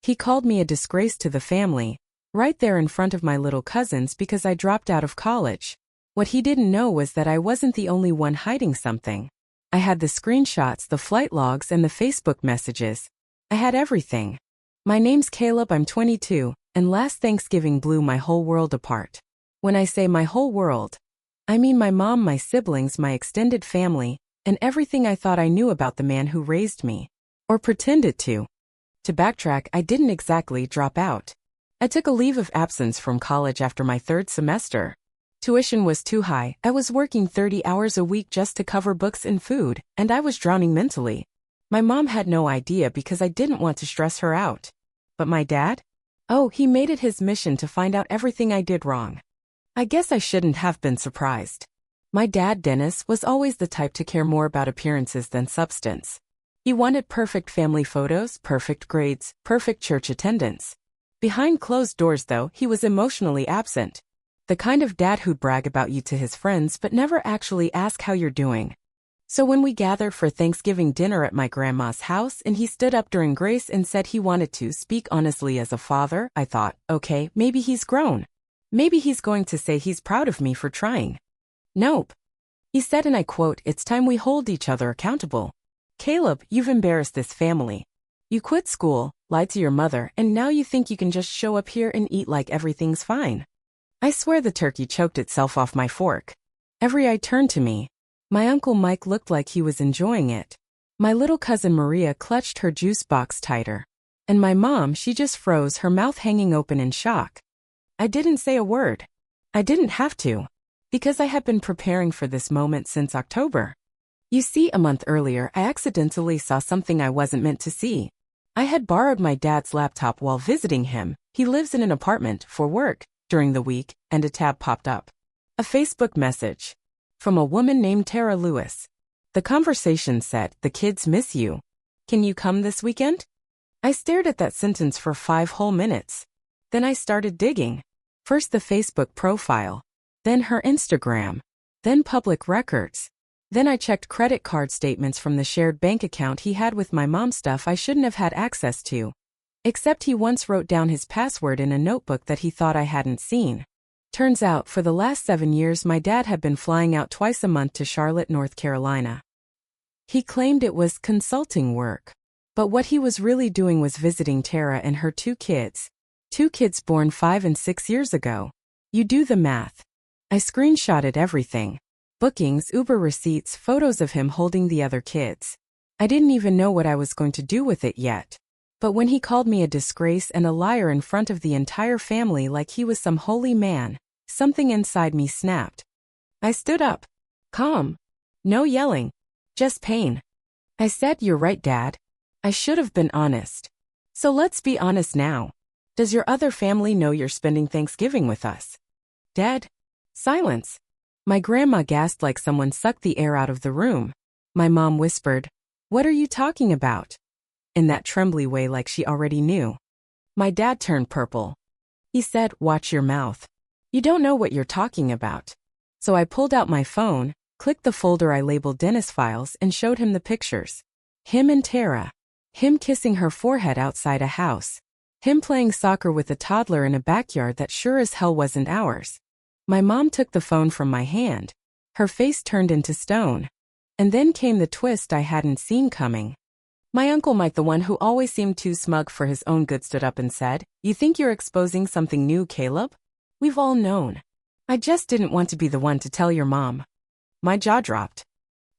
He called me a disgrace to the family, right there in front of my little cousins because I dropped out of college. What he didn't know was that I wasn't the only one hiding something. I had the screenshots, the flight logs, and the Facebook messages. I had everything. My name's Caleb, I'm 22, and last Thanksgiving blew my whole world apart. When I say my whole world, I mean my mom, my siblings, my extended family, and everything I thought I knew about the man who raised me. Or pretended to. To backtrack, I didn't exactly drop out. I took a leave of absence from college after my third semester. Tuition was too high, I was working 30 hours a week just to cover books and food, and I was drowning mentally. My mom had no idea because I didn't want to stress her out. But my dad? Oh, he made it his mission to find out everything I did wrong. I guess I shouldn't have been surprised. My dad, Dennis, was always the type to care more about appearances than substance. He wanted perfect family photos, perfect grades, perfect church attendance. Behind closed doors, though, he was emotionally absent. The kind of dad who'd brag about you to his friends but never actually ask how you're doing. So when we gathered for Thanksgiving dinner at my grandma's house and he stood up during grace and said he wanted to speak honestly as a father, I thought, okay, maybe he's grown. Maybe he's going to say he's proud of me for trying. Nope. He said, and I quote, "It's time we hold each other accountable. Caleb, you've embarrassed this family. You quit school, lied to your mother, and now you think you can just show up here and eat like everything's fine." I swear the turkey choked itself off my fork. Every eye turned to me. My Uncle Mike looked like he was enjoying it. My little cousin Maria clutched her juice box tighter. And my mom, she just froze, her mouth hanging open in shock. I didn't say a word. I didn't have to. Because I had been preparing for this moment since October. You see, a month earlier, I accidentally saw something I wasn't meant to see. I had borrowed my dad's laptop while visiting him. He lives in an apartment for work during the week, and a tab popped up. A Facebook message. From a woman named Tara Lewis. The conversation said, "The kids miss you. Can you come this weekend?" I stared at that sentence for 5 whole minutes. Then I started digging. First the Facebook profile. Then her Instagram. Then public records. Then I checked credit card statements from the shared bank account he had with my mom, stuff I shouldn't have had access to. Except he once wrote down his password in a notebook that he thought I hadn't seen. Turns out, for the last 7 years my dad had been flying out twice a month to Charlotte, North Carolina. He claimed it was consulting work. But what he was really doing was visiting Tara and her 2 kids. 2 kids born 5 and 6 years ago. You do the math. I screenshotted everything. Bookings, Uber receipts, photos of him holding the other kids. I didn't even know what I was going to do with it yet. But when he called me a disgrace and a liar in front of the entire family like he was some holy man, something inside me snapped. I stood up. Calm. No yelling. Just pain. I said, "You're right, Dad. I should have been honest. So let's be honest now. Does your other family know you're spending Thanksgiving with us?" Dead. Silence. My grandma gasped like someone sucked the air out of the room. My mom whispered, "What are you talking about?" In that trembly way like she already knew. My dad turned purple. He said, "Watch your mouth. You don't know what you're talking about." So I pulled out my phone, clicked the folder I labeled Dennis Files, and showed him the pictures. Him and Tara. Him kissing her forehead outside a house. Him playing soccer with a toddler in a backyard that sure as hell wasn't ours. My mom took the phone from my hand. Her face turned into stone. And then came the twist I hadn't seen coming. My Uncle Mike, the one who always seemed too smug for his own good, stood up and said, "You think you're exposing something new, Caleb? We've all known. I just didn't want to be the one to tell your mom." My jaw dropped.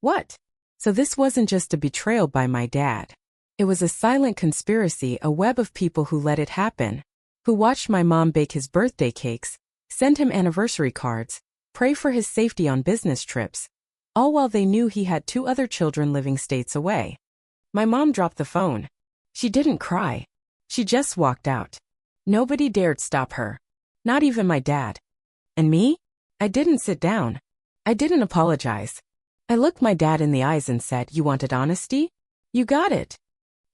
What? So this wasn't just a betrayal by my dad. It was a silent conspiracy, a web of people who let it happen. Who watched my mom bake his birthday cakes, send him anniversary cards, pray for his safety on business trips. All while they knew he had 2 other children living states away. My mom dropped the phone. She didn't cry. She just walked out. Nobody dared stop her. Not even my dad. And me? I didn't sit down. I didn't apologize. I looked my dad in the eyes and said, "You wanted honesty? You got it."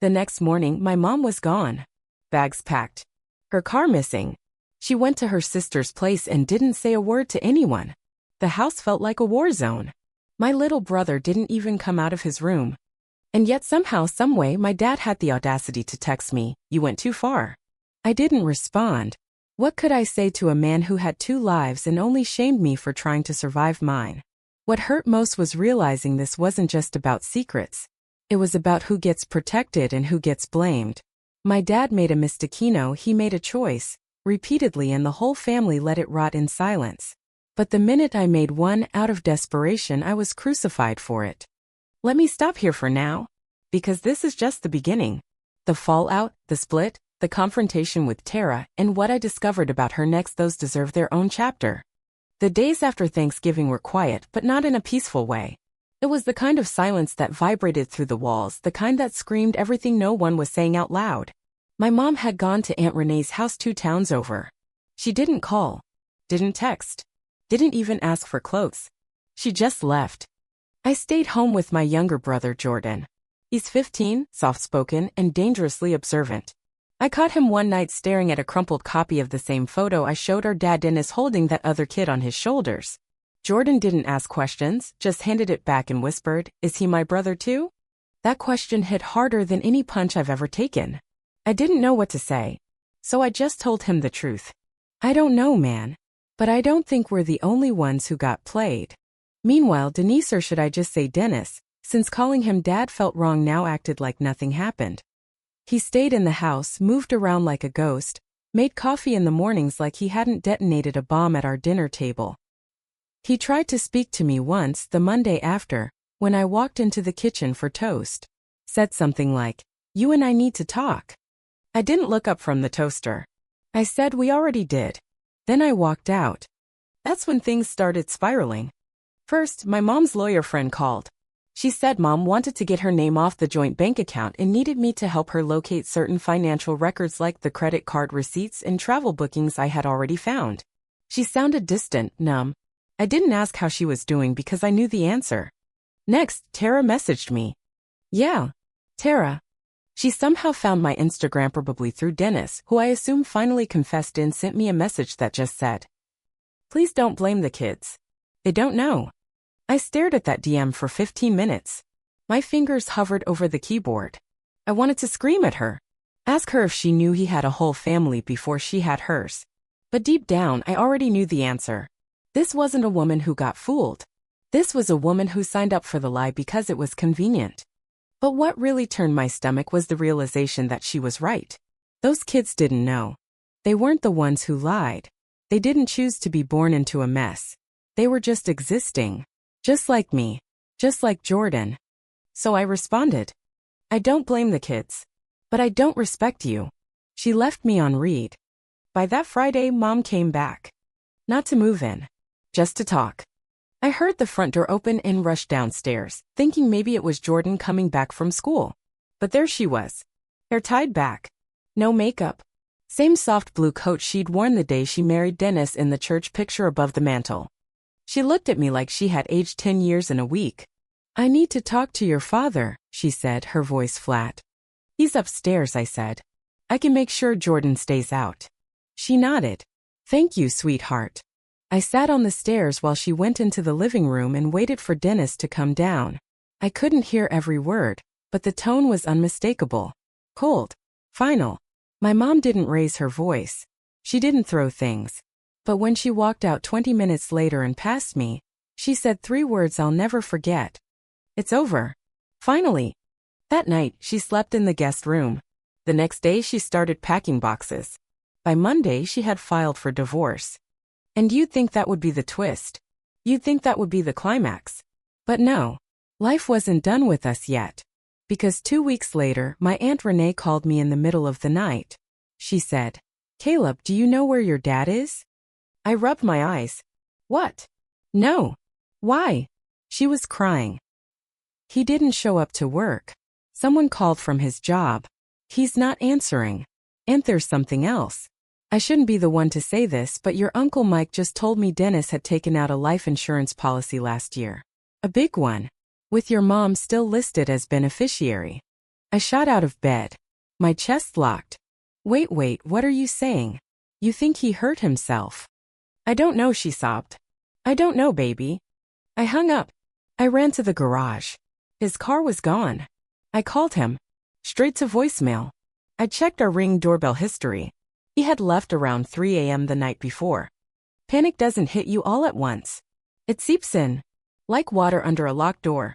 The next morning, my mom was gone. Bags packed. Her car missing. She went to her sister's place and didn't say a word to anyone. The house felt like a war zone. My little brother didn't even come out of his room. And yet somehow, someway, my dad had the audacity to text me, "You went too far." I didn't respond. What could I say to a man who had two lives and only shamed me for trying to survive mine? What hurt most was realizing this wasn't just about secrets. It was about who gets protected and who gets blamed. My dad made a mistakino, he made a choice, repeatedly, and the whole family let it rot in silence. But the minute I made one, out of desperation, I was crucified for it. Let me stop here for now, because this is just the beginning. The fallout, the split, the confrontation with Tara, and what I discovered about her next, those deserve their own chapter. The days after Thanksgiving were quiet, but not in a peaceful way. It was the kind of silence that vibrated through the walls, the kind that screamed everything no one was saying out loud. My mom had gone to Aunt Renee's house 2 towns over. She didn't call, didn't text, didn't even ask for clothes. She just left. I stayed home with my younger brother Jordan. He's 15, soft-spoken, and dangerously observant. I caught him one night staring at a crumpled copy of the same photo I showed our dad, Dennis holding that other kid on his shoulders. Jordan didn't ask questions, just handed it back and whispered, "Is he my brother too?" That question hit harder than any punch I've ever taken. I didn't know what to say, so I just told him the truth. "I don't know, man. But I don't think we're the only ones who got played." Meanwhile, Denise, or should I just say Dennis, since calling him dad felt wrong, now acted like nothing happened. He stayed in the house, moved around like a ghost, made coffee in the mornings like he hadn't detonated a bomb at our dinner table. He tried to speak to me once, the Monday after, when I walked into the kitchen for toast. Said something like, "You and I need to talk." I didn't look up from the toaster. I said we already did. Then I walked out. That's when things started spiraling. First, my mom's lawyer friend called. She said Mom wanted to get her name off the joint bank account and needed me to help her locate certain financial records like the credit card receipts and travel bookings I had already found. She sounded distant, numb. I didn't ask how she was doing because I knew the answer. Next, Tara messaged me. Yeah, Tara. She somehow found my Instagram, probably through Dennis, who I assume finally confessed, and sent me a message that just said, "Please don't blame the kids. They don't know." I stared at that DM for 15 minutes. My fingers hovered over the keyboard. I wanted to scream at her. Ask her if she knew he had a whole family before she had hers. But deep down, I already knew the answer. This wasn't a woman who got fooled. This was a woman who signed up for the lie because it was convenient. But what really turned my stomach was the realization that she was right. Those kids didn't know. They weren't the ones who lied. They didn't choose to be born into a mess. They were just existing. Just like me. Just like Jordan. So I responded. "I don't blame the kids. But I don't respect you." She left me on read. By that Friday, Mom came back. Not to move in. Just to talk. I heard the front door open and rushed downstairs, thinking maybe it was Jordan coming back from school. But there she was. Hair tied back. No makeup. Same soft blue coat she'd worn the day she married Dennis in the church picture above the mantel. She looked at me like she had aged 10 years in a week. "I need to talk to your father," she said, her voice flat. "He's upstairs," I said. "I can make sure Jordan stays out." She nodded. "Thank you, sweetheart." I sat on the stairs while she went into the living room and waited for Dennis to come down. I couldn't hear every word, but the tone was unmistakable. Cold. Final. My mom didn't raise her voice. She didn't throw things. But when she walked out 20 minutes later and passed me, she said 3 words I'll never forget. "It's over. Finally." That night, she slept in the guest room. The next day, she started packing boxes. By Monday, she had filed for divorce. And you'd think that would be the twist. You'd think that would be the climax. But no. Life wasn't done with us yet. Because 2 weeks later, my Aunt Renee called me in the middle of the night. She said, "Caleb, do you know where your dad is?" I rubbed my eyes. "What?" "No." "Why?" She was crying. "He didn't show up to work. Someone called from his job. He's not answering. And there's something else. I shouldn't be the one to say this, but your Uncle Mike just told me Dennis had taken out a life insurance policy last year. A big one. With your mom still listed as beneficiary." I shot out of bed. My chest locked. Wait, what are you saying? You think he hurt himself?" "I don't know," she sobbed. "I don't know, baby." I hung up. I ran to the garage. His car was gone. I called him. Straight to voicemail. I checked our Ring doorbell history. He had left around 3 a.m. the night before. Panic doesn't hit you all at once. It seeps in, like water under a locked door.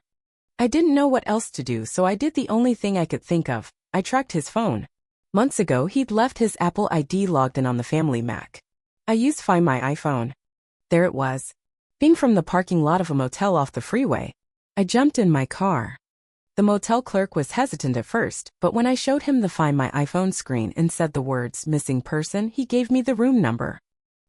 I didn't know what else to do, so I did the only thing I could think of. I tracked his phone. Months ago, he'd left his Apple ID logged in on the family Mac. I used Find My iPhone. There it was. Being from the parking lot of a motel off the freeway. I jumped in my car. The motel clerk was hesitant at first, but when I showed him the Find My iPhone screen and said the words missing person, he gave me the room number.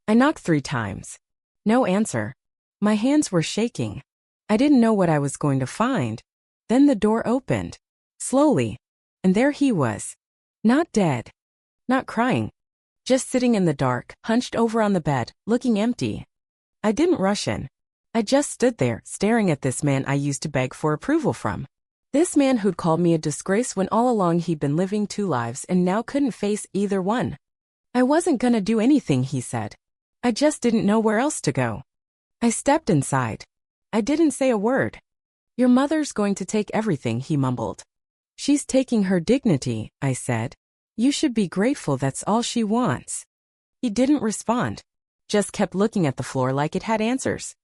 I knocked 3 times. No answer. My hands were shaking. I didn't know what I was going to find. Then the door opened. Slowly. And there he was. Not dead. Not crying. Just sitting in the dark, hunched over on the bed, looking empty. I didn't rush in. I just stood there, staring at this man I used to beg for approval from. This man who'd called me a disgrace when all along he'd been living 2 lives and now couldn't face either one. I wasn't gonna do anything, he said. I just didn't know where else to go. I stepped inside. I didn't say a word. Your mother's going to take everything, he mumbled. She's taking her dignity, I said. You should be grateful that's all she wants. He didn't respond. Just kept looking at the floor like it had answers.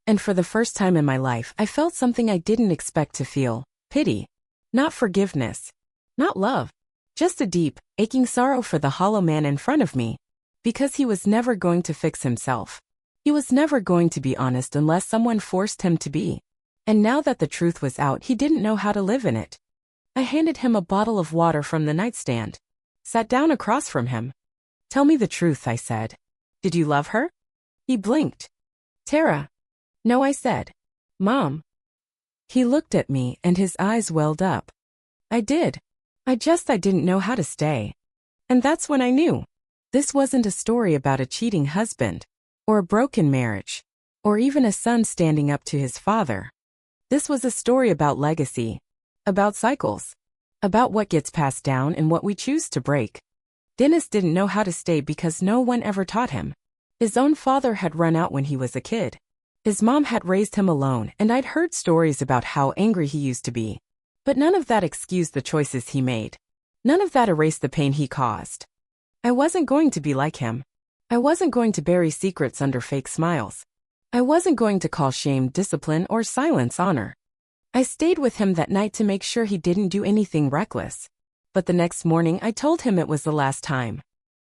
And for the first time in my life, I felt something I didn't expect to feel. Pity. Not forgiveness. Not love. Just a deep, aching sorrow for the hollow man in front of me. Because he was never going to fix himself. He was never going to be honest unless someone forced him to be. And now that the truth was out, he didn't know how to live in it. I handed him a bottle of water from the nightstand. Sat down across from him. Tell me the truth, I said. Did you love her? He blinked. Tara. No, I said. Mom. He looked at me and his eyes welled up. I did. I didn't know how to stay. And that's when I knew. This wasn't a story about a cheating husband, or a broken marriage, or even a son standing up to his father. This was a story about legacy, about cycles, about what gets passed down and what we choose to break. Dennis didn't know how to stay because no one ever taught him. His own father had run out when he was a kid. His mom had raised him alone, and I'd heard stories about how angry he used to be. But none of that excused the choices he made. None of that erased the pain he caused. I wasn't going to be like him. I wasn't going to bury secrets under fake smiles. I wasn't going to call shame discipline or silence honor. I stayed with him that night to make sure he didn't do anything reckless. But the next morning I told him it was the last time.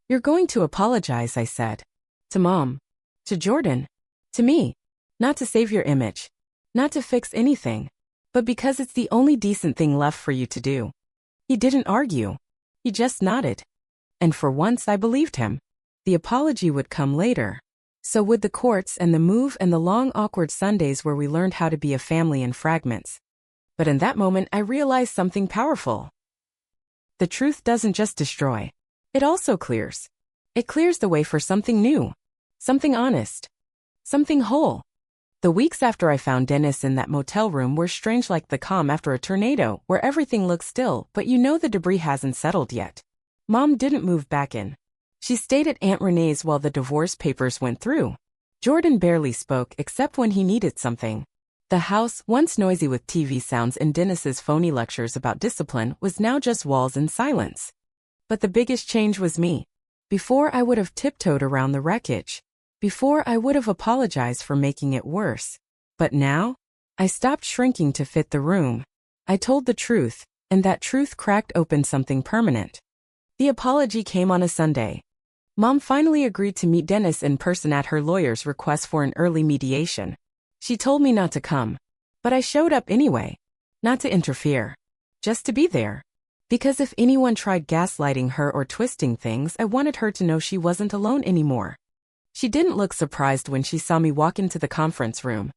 You're going to apologize, I said. To Mom. To Jordan. To me. Not to save your image. Not to fix anything. But because it's the only decent thing left for you to do. He didn't argue. He just nodded. And for once I believed him. The apology would come later. So would the courts and the move and the long awkward Sundays where we learned how to be a family in fragments. But in that moment I realized something powerful. The truth doesn't just destroy. It also clears. It clears the way for something new. Something honest. Something whole. The weeks after I found Dennis in that motel room were strange, like the calm after a tornado, where everything looks still, but you know the debris hasn't settled yet. Mom didn't move back in. She stayed at Aunt Renee's while the divorce papers went through. Jordan barely spoke except when he needed something. The house, once noisy with TV sounds and Dennis's phony lectures about discipline, was now just walls and silence. But the biggest change was me. Before I would have tiptoed around the wreckage. Before I would have apologized for making it worse. But now, I stopped shrinking to fit the room. I told the truth, and that truth cracked open something permanent. The apology came on a Sunday. Mom finally agreed to meet Dennis in person at her lawyer's request for an early mediation. She told me not to come. But I showed up anyway. Not to interfere. Just to be there. Because if anyone tried gaslighting her or twisting things, I wanted her to know she wasn't alone anymore. She didn't look surprised when she saw me walk into the conference room.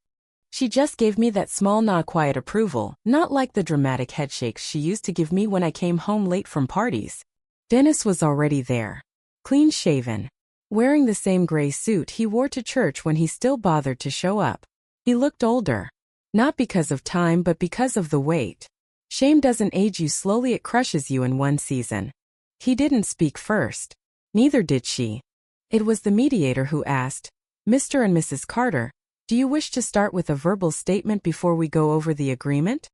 She just gave me that small nod, quiet approval, not like the dramatic headshakes she used to give me when I came home late from parties. Dennis was already there. Clean-shaven. Wearing the same gray suit he wore to church when he still bothered to show up. He looked older. Not because of time, but because of the weight. Shame doesn't age you slowly, it crushes you in one season. He didn't speak first. Neither did she. It was the mediator who asked, Mr. and Mrs. Carter, do you wish to start with a verbal statement before we go over the agreement?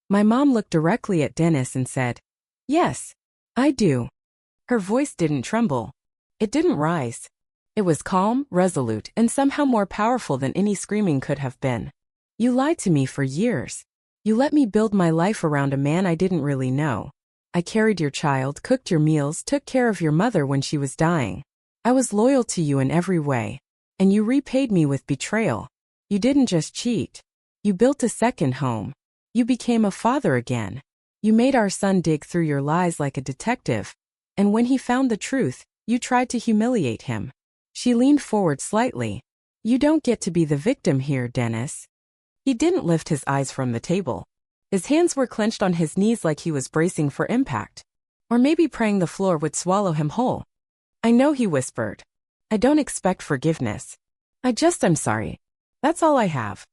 My mom looked directly at Dennis and said, "Yes, I do." Her voice didn't tremble. It didn't rise. It was calm, resolute, and somehow more powerful than any screaming could have been. "You lied to me for years. You let me build my life around a man I didn't really know. I carried your child, cooked your meals, took care of your mother when she was dying. I was loyal to you in every way. And you repaid me with betrayal. You didn't just cheat. You built a second home. You became a father again. You made our son dig through your lies like a detective. And when he found the truth, you tried to humiliate him." She leaned forward slightly. "You don't get to be the victim here, Dennis." He didn't lift his eyes from the table. His hands were clenched on his knees like he was bracing for impact. Or maybe praying the floor would swallow him whole. "I know," he whispered. "I don't expect forgiveness. I'm sorry. That's all I have."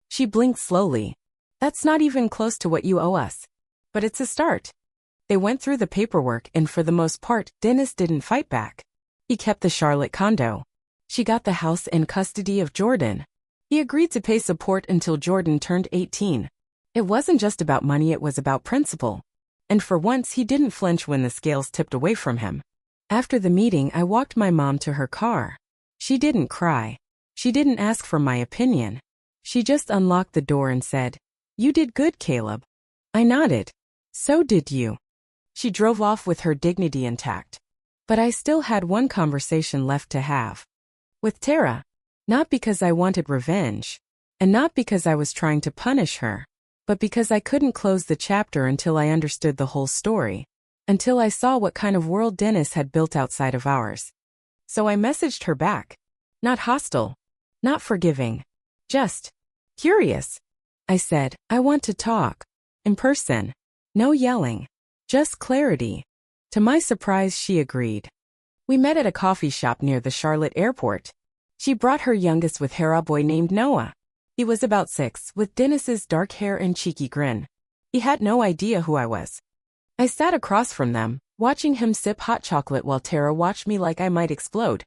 She blinked slowly. "That's not even close to what you owe us. But it's a start." They went through the paperwork and for the most part, Dennis didn't fight back. He kept the Charlotte condo. She got the house in custody of Jordan. He agreed to pay support until Jordan turned 18. It wasn't just about money, it was about principle. And for once, he didn't flinch when the scales tipped away from him. After the meeting, I walked my mom to her car. She didn't cry. She didn't ask for my opinion. She just unlocked the door and said, "You did good, Caleb." I nodded. "So did you." She drove off with her dignity intact. But I still had one conversation left to have. With Tara. Not because I wanted revenge. And not because I was trying to punish her. But because I couldn't close the chapter until I understood the whole story. Until I saw what kind of world Dennis had built outside of ours. So I messaged her back. Not hostile. Not forgiving. Just curious. I said, "I want to talk. In person. No yelling. Just clarity." To my surprise, she agreed. We met at a coffee shop near the Charlotte airport. She brought her youngest with her, a boy named Noah. He was about 6, with Dennis's dark hair and cheeky grin. He had no idea who I was. I sat across from them, watching him sip hot chocolate while Tara watched me like I might explode.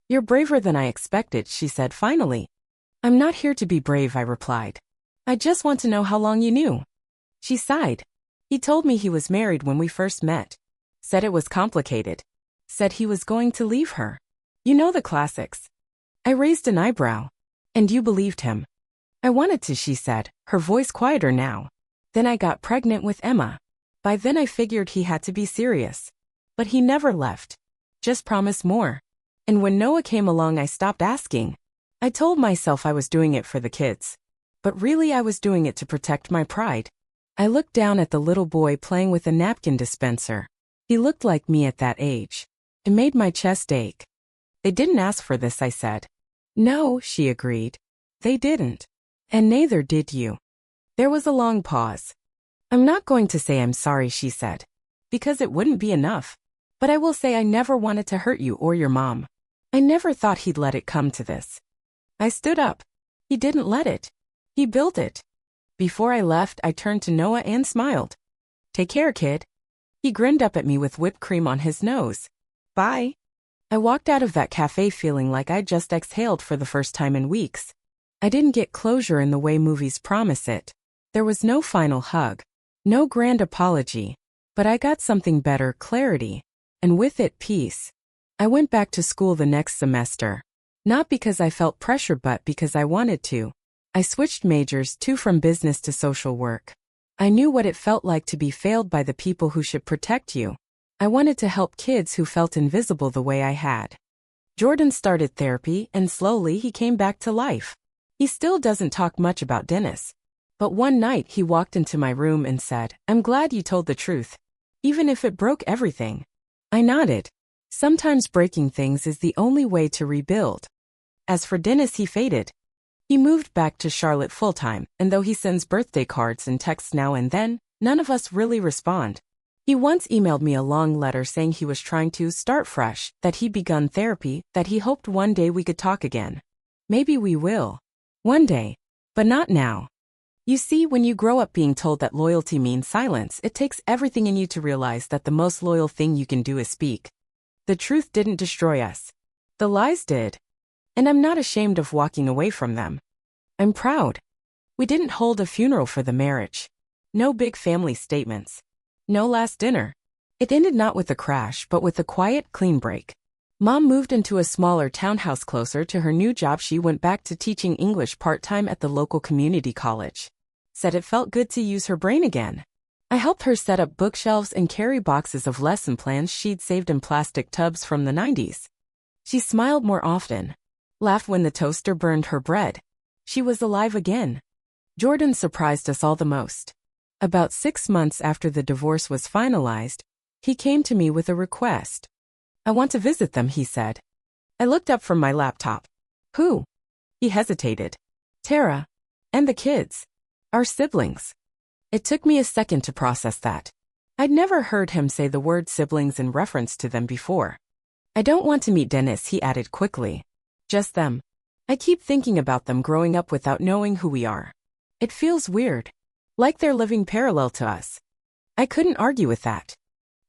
"You're braver than I expected," she said finally. "I'm not here to be brave," I replied. "I just want to know how long you knew." She sighed. "He told me he was married when we first met. Said it was complicated. Said he was going to leave her. You know the classics." I raised an eyebrow. "And you believed him?" "I wanted to," she said, her voice quieter now. "Then I got pregnant with Emma. By then I figured he had to be serious. But he never left. Just promised more. And when Noah came along, I stopped asking. I told myself I was doing it for the kids. But really I was doing it to protect my pride." I looked down at the little boy playing with a napkin dispenser. He looked like me at that age. It made my chest ache. "They didn't ask for this," I said. "No," she agreed. "They didn't. And neither did you." There was a long pause. "I'm not going to say I'm sorry," she said, "because it wouldn't be enough. But I will say I never wanted to hurt you or your mom. I never thought he'd let it come to this." I stood up. He didn't let it. He built it. Before I left, I turned to Noah and smiled. "Take care, kid." He grinned up at me with whipped cream on his nose. "Bye." I walked out of that cafe feeling like I'd just exhaled for the first time in weeks. I didn't get closure in the way movies promise it. There was no final hug. No grand apology. But I got something better, clarity. And with it, peace. I went back to school the next semester. Not because I felt pressure, but because I wanted to. I switched majors, 2 from business to social work. I knew what it felt like to be failed by the people who should protect you. I wanted to help kids who felt invisible the way I had. Jordan started therapy, and slowly he came back to life. He still doesn't talk much about Dennis. But one night he walked into my room and said, "I'm glad you told the truth. Even if it broke everything." I nodded. Sometimes breaking things is the only way to rebuild. As for Dennis, he faded. He moved back to Charlotte full-time, and though he sends birthday cards and texts now and then, none of us really respond. He once emailed me a long letter saying he was trying to start fresh, that he'd begun therapy, that he hoped one day we could talk again. Maybe we will. One day. But not now. You see, when you grow up being told that loyalty means silence, it takes everything in you to realize that the most loyal thing you can do is speak. The truth didn't destroy us. The lies did. And I'm not ashamed of walking away from them. I'm proud. We didn't hold a funeral for the marriage. No big family statements. No last dinner. It ended not with a crash but with a quiet, clean break. Mom moved into a smaller townhouse closer to her new job. She went back to teaching English part-time at the local community college. Said it felt good to use her brain again. I helped her set up bookshelves and carry boxes of lesson plans she'd saved in plastic tubs from the 90s. She smiled more often. Laughed when the toaster burned her bread. She was alive again. Jordan surprised us all the most. About 6 months after the divorce was finalized, he came to me with a request. I want to visit them, he said. I looked up from my laptop. Who? He hesitated. Tara. And the kids. Our siblings. It took me a second to process that. I'd never heard him say the word siblings in reference to them before. I don't want to meet Dennis, he added quickly. Just them. I keep thinking about them growing up without knowing who we are. It feels weird. Like they're living parallel to us. I couldn't argue with that.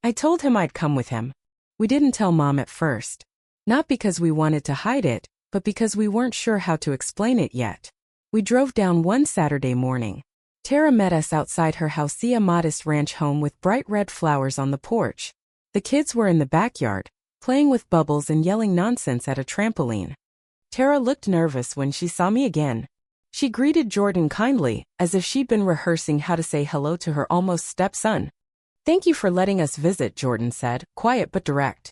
I told him I'd come with him. We didn't tell Mom at first. Not because we wanted to hide it, but because we weren't sure how to explain it yet. We drove down one Saturday morning. Tara met us outside her Hausia modest ranch home with bright red flowers on the porch. The kids were in the backyard, playing with bubbles and yelling nonsense at a trampoline. Tara looked nervous when she saw me again. She greeted Jordan kindly, as if she'd been rehearsing how to say hello to her almost stepson. Thank you for letting us visit, Jordan said, quiet but direct.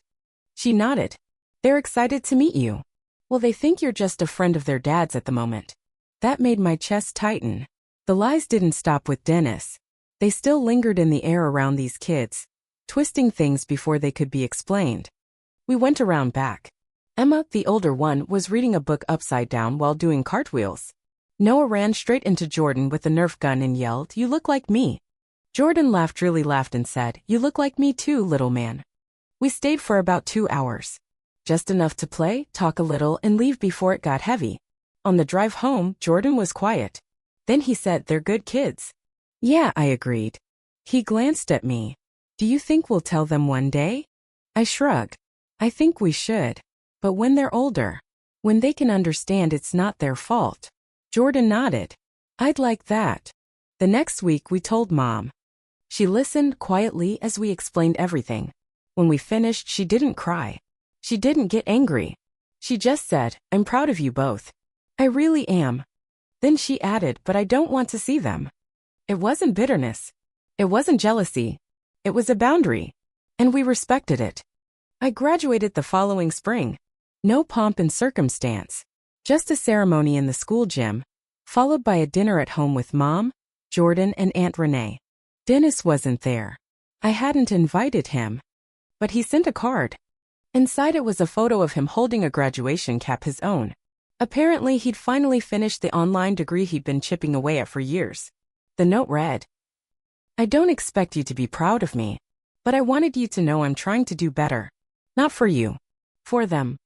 She nodded. They're excited to meet you. Well, they think you're just a friend of their dad's at the moment. That made my chest tighten. The lies didn't stop with Dennis. They still lingered in the air around these kids, twisting things before they could be explained. We went around back. Emma, the older one, was reading a book upside down while doing cartwheels. Noah ran straight into Jordan with a Nerf gun and yelled, "You look like me." Jordan really laughed and said, "You look like me too, little man." We stayed for about 2 hours. Just enough to play, talk a little, and leave before it got heavy. On the drive home, Jordan was quiet. Then he said, "They're good kids." Yeah, I agreed. He glanced at me. Do you think we'll tell them one day? I shrugged. I think we should. But when they're older. When they can understand it's not their fault. Jordan nodded. I'd like that. The next week we told Mom. She listened quietly as we explained everything. When we finished, she didn't cry. She didn't get angry. She just said, "I'm proud of you both." I really am. Then she added, "But I don't want to see them." It wasn't bitterness. It wasn't jealousy. It was a boundary. And we respected it. I graduated the following spring. No pomp and circumstance. Just a ceremony in the school gym, followed by a dinner at home with Mom, Jordan, and Aunt Renee. Dennis wasn't there. I hadn't invited him. But he sent a card. Inside it was a photo of him holding a graduation cap, his own. Apparently he'd finally finished the online degree he'd been chipping away at for years. The note read, "I don't expect you to be proud of me, but I wanted you to know I'm trying to do better. Not for you. For them."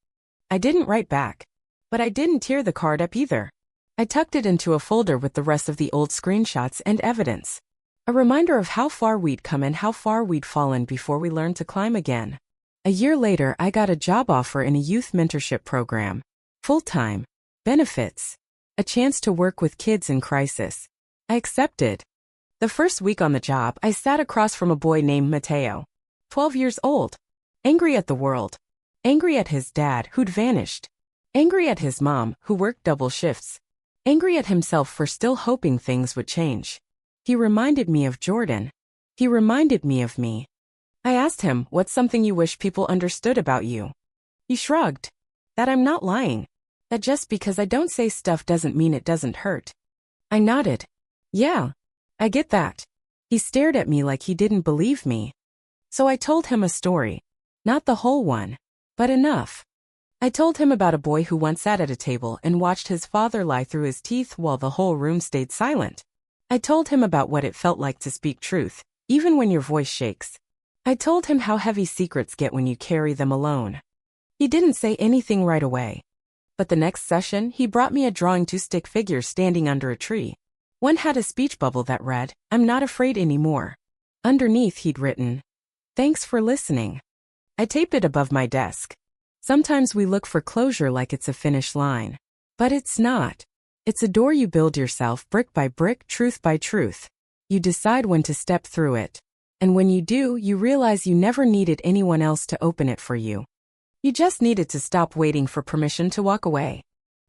I didn't write back. But I didn't tear the card up either. I tucked it into a folder with the rest of the old screenshots and evidence. A reminder of how far we'd come and how far we'd fallen before we learned to climb again. A year later, I got a job offer in a youth mentorship program. Full-time. Benefits. A chance to work with kids in crisis. I accepted. The first week on the job, I sat across from a boy named Mateo. 12 years old. Angry at the world. Angry at his dad, who'd vanished. Angry at his mom, who worked double shifts. Angry at himself for still hoping things would change. He reminded me of Jordan. He reminded me of me. I asked him, "What's something you wish people understood about you?" He shrugged. That I'm not lying. That just because I don't say stuff doesn't mean it doesn't hurt. I nodded. Yeah, I get that. He stared at me like he didn't believe me. So I told him a story. Not the whole one, but enough. I told him about a boy who once sat at a table and watched his father lie through his teeth while the whole room stayed silent. I told him about what it felt like to speak truth, even when your voice shakes. I told him how heavy secrets get when you carry them alone. He didn't say anything right away. But the next session, he brought me a drawing, 2 stick figures standing under a tree. One had a speech bubble that read, "I'm not afraid anymore." Underneath he'd written, "Thanks for listening." I taped it above my desk. Sometimes we look for closure like it's a finish line. But it's not. It's a door you build yourself brick by brick, truth by truth. You decide when to step through it. And when you do, you realize you never needed anyone else to open it for you. You just needed to stop waiting for permission to walk away.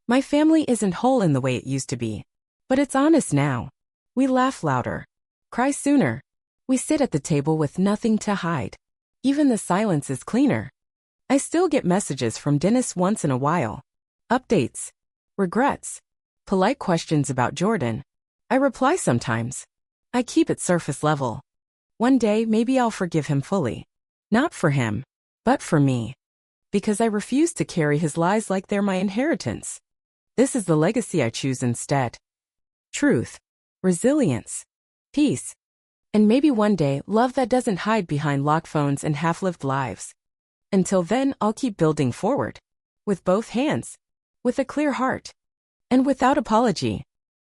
My family isn't whole in the way it used to be. But it's honest now. We laugh louder. Cry sooner. We sit at the table with nothing to hide. Even the silence is cleaner. I still get messages from Dennis once in a while. Updates. Regrets. Polite questions about Jordan. I reply sometimes. I keep it surface level. One day, maybe I'll forgive him fully. Not for him, but for me. Because I refuse to carry his lies like they're my inheritance. This is the legacy I choose instead. Truth. Resilience. Peace. And maybe one day, love that doesn't hide behind locked phones and half-lived lives. Until then, I'll keep building forward. With both hands. With a clear heart. And without apology.